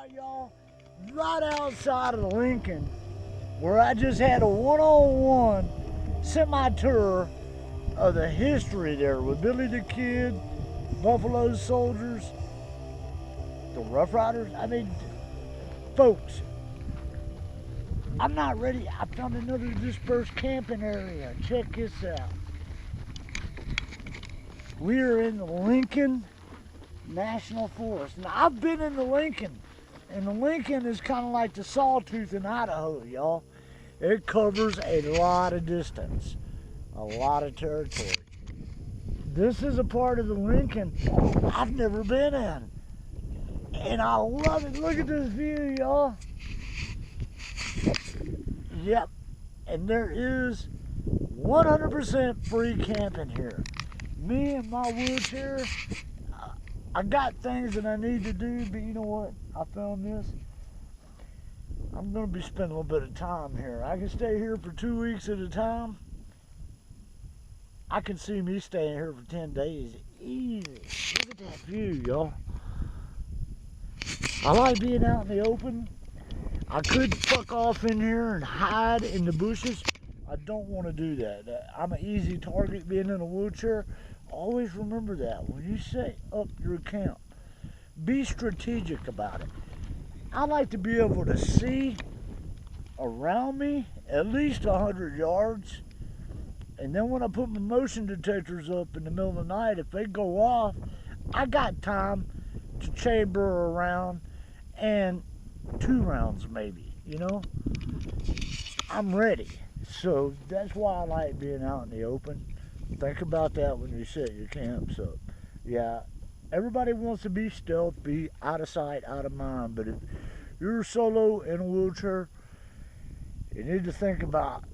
at, y'all, right outside of Lincoln, where I just had a one-on-one semi-tour of the history there with Billy the Kid, Buffalo Soldiers, the Rough Riders. I mean, folks, I'm not ready. I found another dispersed camping area. Check this out. We are in the Lincoln National Forest. Now, I've been in the Lincoln, and the Lincoln is kind of like the Sawtooth in Idaho, y'all. It covers a lot of distance, a lot of territory. This is a part of the Lincoln I've never been in, and I love it. Look at this view, y'all. Yep, and there is 100% free camping here. Me and my wheelchair, I got things that I need to do, but you know what? I found this. I'm going to be spending a little bit of time here. I can stay here for 2 weeks at a time. I can see me staying here for 10 days. Easy. Look at that view, y'all. I like being out in the open. I could fuck off in here and hide in the bushes. I don't want to do that. I'm an easy target being in a wheelchair. Always remember that when you set up your camp. Be strategic about it. I like to be able to see around me at least 100 yards. And then when I put my motion detectors up in the middle of the night, if they go off, I got time to chamber around and 2 rounds maybe, you know? I'm ready. So that's why I like being out in the open. Think about that when you set your camps up. Yeah, everybody wants to be stealth, be out of sight, out of mind, but if you're solo in a wheelchair, you need to think about,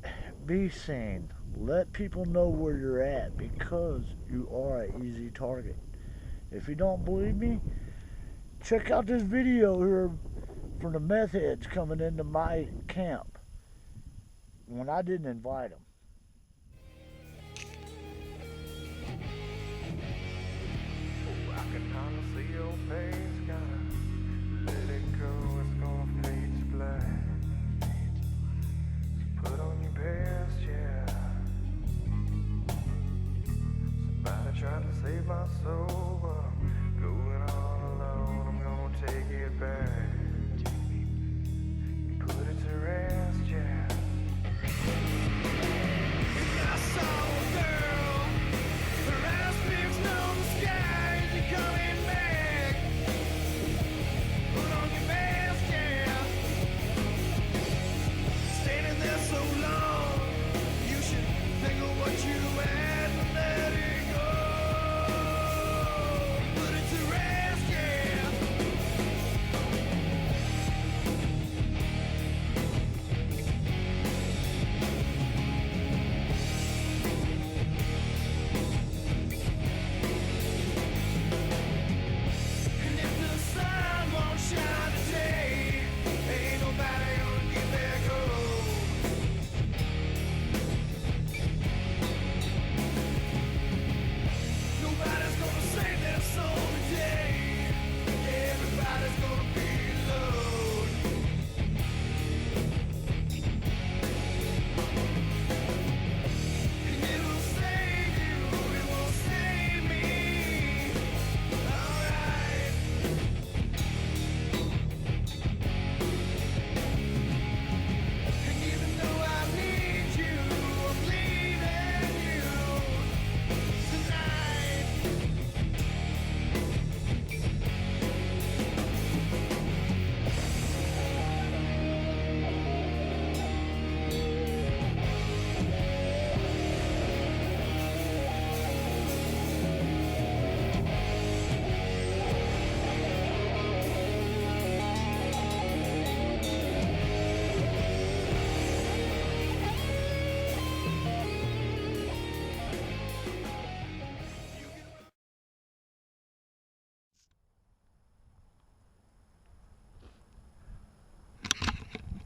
be seen. Let people know where you're at, because you are an easy target. If you don't believe me, check out this video here from the meth heads coming into my camp when I didn't invite them. I can hardly see your face, gotta let it go, it's gonna fade to black. So put on your best, yeah. Somebody tried to save my soul, but I'm going all alone, I'm gonna take it back. You put it to rest, yeah. I saw a girl, her eyes fixed on the sky, you're coming back. Put on your mask, yeah. Standing there so long, you should think of what you had and let it go. Put it to rest, yeah. And if the sun won't shine today, ain't nobody gonna get their gold. Nobody's gonna save their soul today. Everybody's gonna be alone. And it will save you, it will save me. Alright. And even though I need you, I'm leaving you tonight.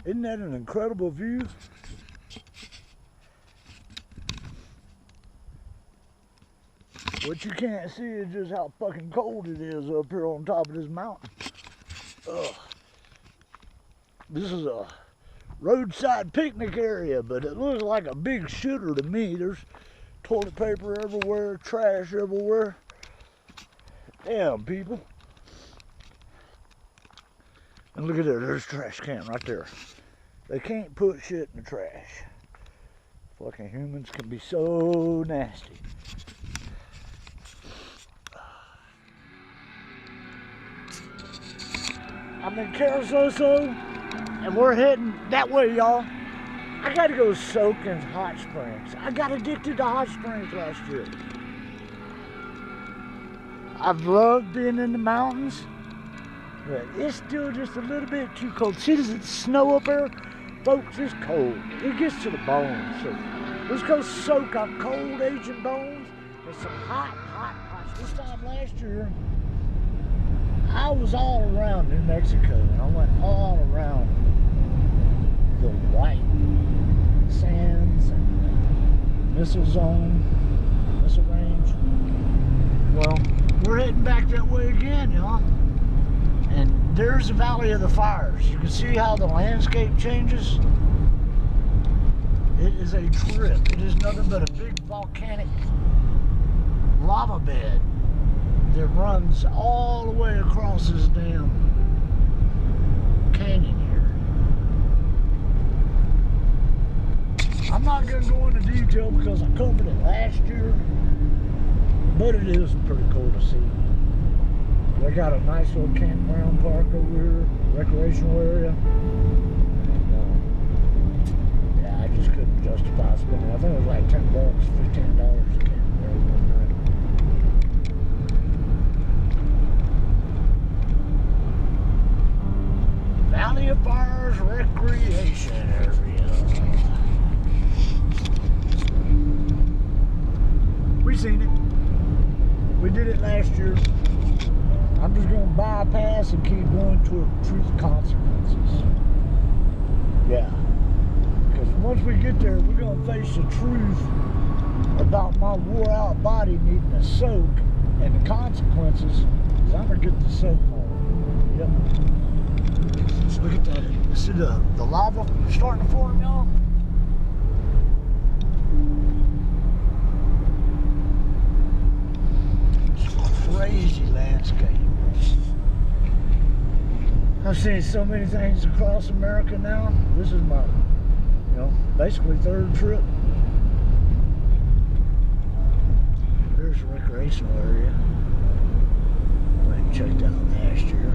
Isn't that an incredible view? What you can't see is just how fucking cold it is up here on top of this mountain. Ugh. This is a roadside picnic area, but it looks like a big shitter to me. There's toilet paper everywhere, trash everywhere. Damn, people. And look at there, there's a trash can right there. They can't put shit in the trash. Fucking humans can be so nasty. I'm in Ruidoso, and we're heading that way, y'all. I gotta go soak in hot springs. I got addicted to hot springs last year. I've loved being in the mountains, but it's still just a little bit too cold. See, does it snow up there? Folks, it's cold. It gets to the bones. So let's go soak our cold aging bones in some hot. This time last year, I was all around New Mexico, and I went all around the white sands and missile zone, missile range. Well, we're heading back that way again, y'all. And there's the Valley of the Fires. You can see how the landscape changes. It is a trip. It is nothing but a big volcanic lava bed that runs all the way across this damn canyon here. I'm not going to go into detail because I covered it last year, but it is pretty cool to see. They got a nice little campground park over here, recreational area. And, yeah, I just couldn't justify spending. I think it was like $10, $15 to camp there one night. Valley of Fires recreation area. We seen it. We did it last year. I'm just going to bypass and keep going toward truth consequences. Yeah. Because once we get there, we're going to face the truth about my wore out body needing a soak, and the consequences is I'm going to get the soak on. Yep. So look at that. See the lava starting to form, y'all? Crazy landscape. I've seen so many things across America now. This is my, basically third trip. There's a recreational area. I checked out last year.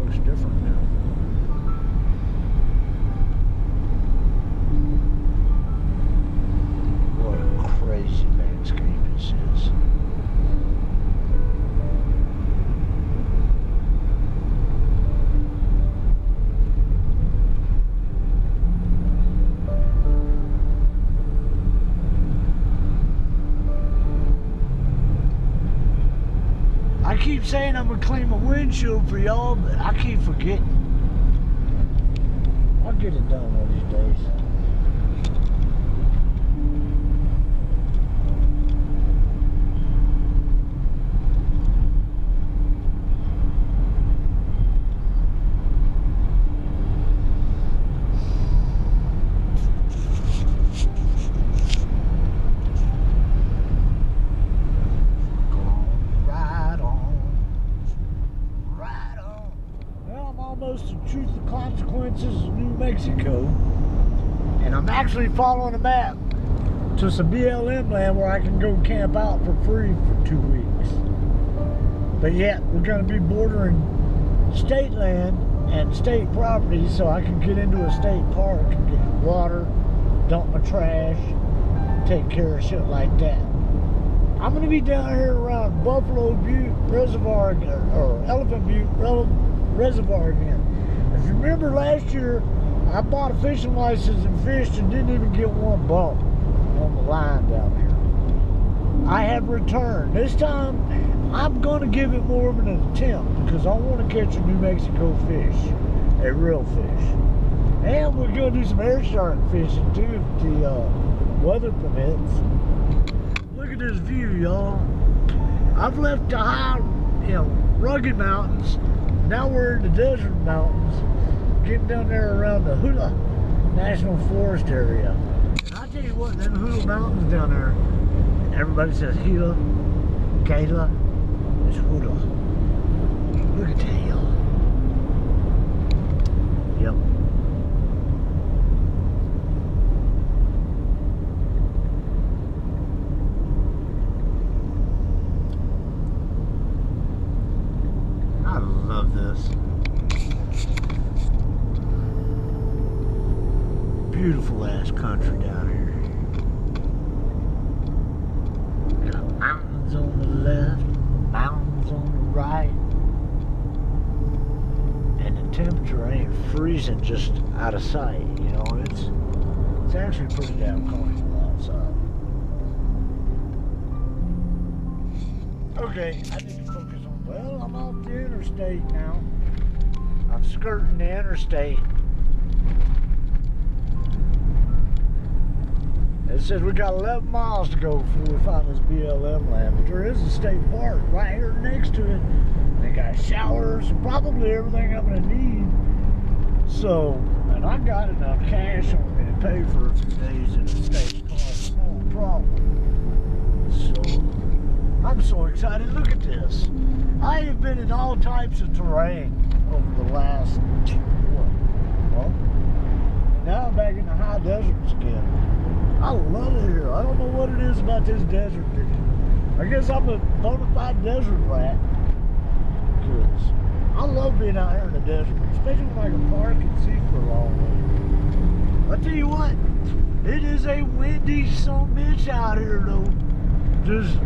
Looks different now. Crazy landscape this is. I keep saying I'm gonna clean my windshield for y'all, but I keep forgetting. I'll get it done one of these days. The truth and consequences of New Mexico, and I'm actually following a map to some BLM land where I can go camp out for free for 2 weeks. But yet we're going to be bordering state land and state property, so I can get into a state park and get water, dump my trash, take care of shit like that. I'm going to be down here around Buffalo Butte Reservoir, or Elephant Butte Reservoir again. If you remember last year, I bought a fishing license and fished and didn't even get one bump on the line down here. I have returned. This time, I'm going to give it more of an attempt because I want to catch a New Mexico fish, a real fish. And we're going to do some air shark fishing too if the weather permits. Look at this view, y'all. I've left the high, rugged mountains. Now we're in the desert mountains, getting down there around the Hula National Forest area. And I tell you what, them Hula Mountains down there, everybody says Hula, Gala, it's Hula. Look at that hill. Yep. I love this. Beautiful ass country down here. Got mountains on the left, mountains on the right. And the temperature ain't freezing just out of sight, it's actually pretty damn comfortable outside. Okay, I need to focus on, I'm off the interstate now. I'm skirting the interstate. It says we got 11 miles to go before we find this BLM land, but there is a state park right here next to it. They got showers, probably everything I'm gonna need. So, and I got enough cash on me to pay for a few days in a state park, no problem. So, I'm so excited. Look at this. I have been in all types of terrain over the last, now I'm back in the high deserts again. I love it here. I don't know what it is about this desert. I guess I'm a bona fide desert rat. Because I love being out here in the desert, especially when I can park and see for a long way. I tell you what, it is a windy sumbitch out here though. Just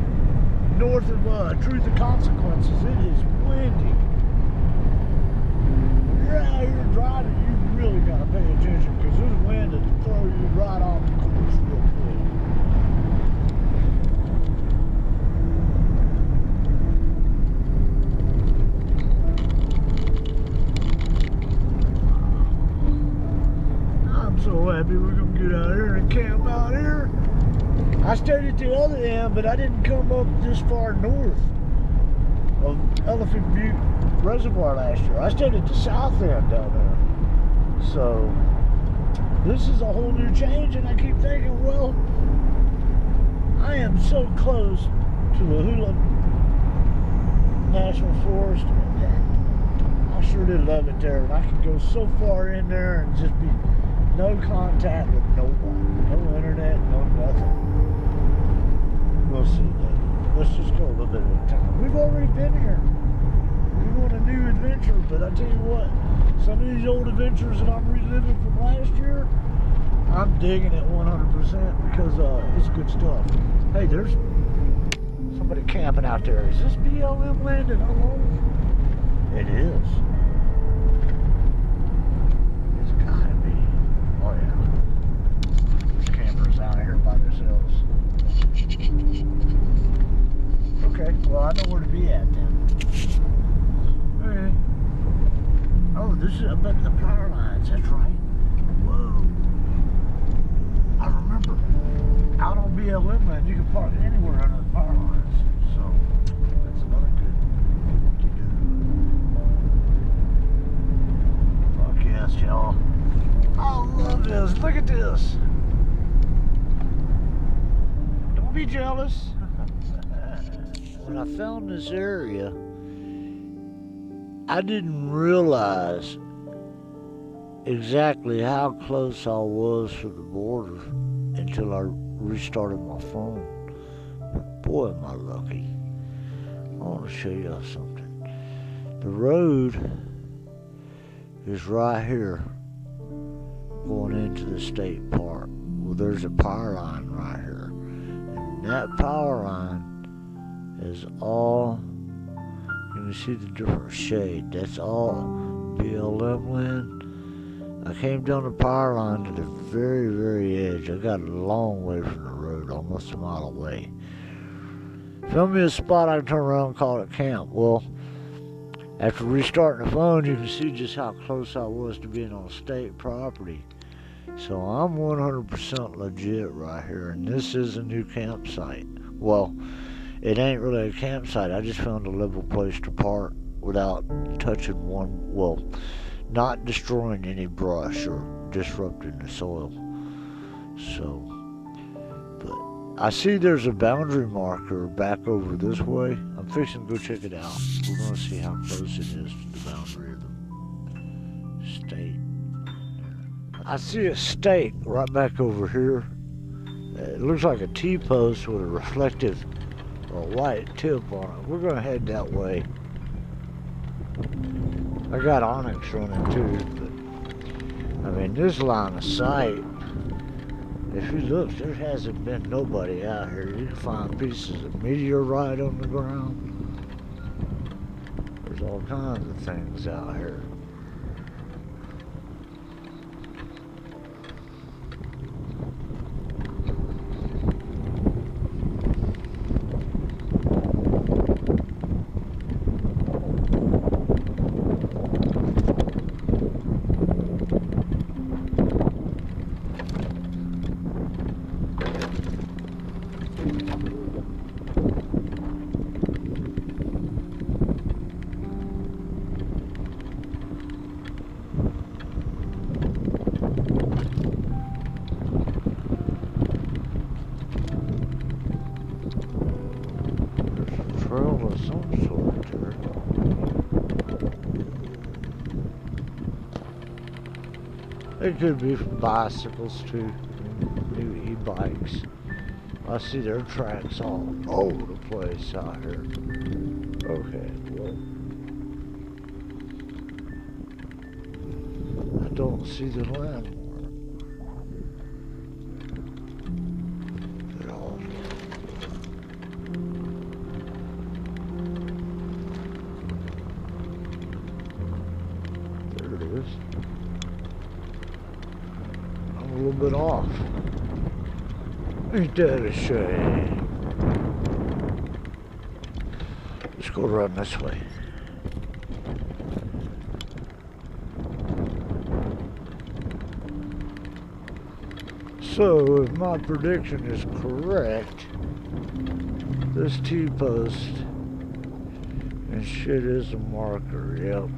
north of Truth and Consequences, it is windy. When you're out here driving, you really gotta pay attention because this wind will throw you right off the course real quick. I'm so happy we're gonna get out here and camp out here. I stayed at the other end, but I didn't come up this far north of Elephant Butte Reservoir last year. I stayed at the south end down there. So, this is a whole new change, and I keep thinking, well, I am so close to the Hula National Forest. I sure did love it there, and I could go so far in there and just be no contact with nobody, no internet, no nothing. We'll see, Dave. Let's just go a little bit at a time. We've already been here. We want a new adventure, but I tell you what, some of these old adventures that I'm reliving from last year, I'm digging it 100% because it's good stuff. Hey, there's somebody camping out there. Is this BLM land that I'm on? It is. It's gotta be. Oh yeah. There's campers out here by themselves. Okay, well I know where to be at then. Okay. Oh, this is up at the power lines, that's right. Whoa. I remember, out on BLM land, you can park anywhere under the power lines. So, that's another good to do. Fuck yes, y'all. I love this, look at this. Don't be jealous. When I found this area, I didn't realize exactly how close I was to the border until I restarted my phone. Boy, am I lucky. I want to show y'all something. The road is right here going into the state park. Well, there's a power line right here. And that power line is all, you can see the different shade, that's all BLM land. I came down the power line to the very, very edge. I got a long way from the road, almost a mile away. Found me a spot I can turn around and call it camp. Well, after restarting the phone, you can see just how close I was to being on state property. So I'm 100% legit right here, and this is a new campsite. Well, it ain't really a campsite. I just found a level place to park without touching one, well, not destroying any brush or disrupting the soil. So, but I see there's a boundary marker back over this way. I'm fixing to go check it out. We're gonna see how close it is to the boundary of the state. I see a stake right back over here. It looks like a T-post with a reflective or a white tip on it. We're gonna head that way. I got onyx running too, but I mean this line of sight, if you look, there hasn't been nobody out here. You can find pieces of meteorite on the ground. There's all kinds of things out here. Trail of some sort there. It could be for bicycles too, new e-bikes. I see their tracks all over the place out here. Okay, well, I don't see the landmark at all. There it is. I'm a little bit off. Ain't that a shame? Let's go around this way. So, if my prediction is correct, this T-post and shit is a marker, yep.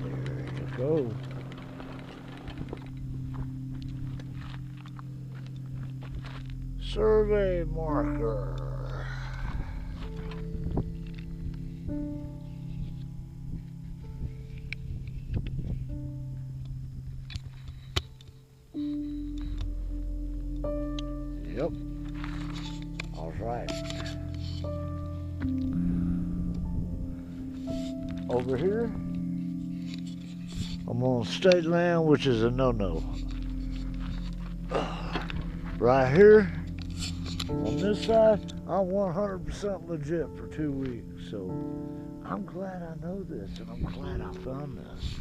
There you go. Survey marker. Yep. All right. Over here, I'm on state land, which is a no-no. Right here, on this side, I'm 100% legit for 2 weeks, so I'm glad I know this, and I'm glad I found this.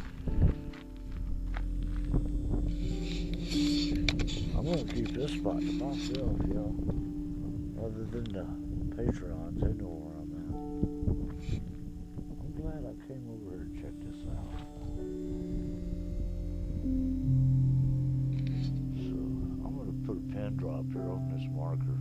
I'm gonna keep this spot to myself, y'all. Other than the Patreons, they know where I'm at. I'm glad I came over here and checked this out. So, I'm gonna put a pin drop here on this marker.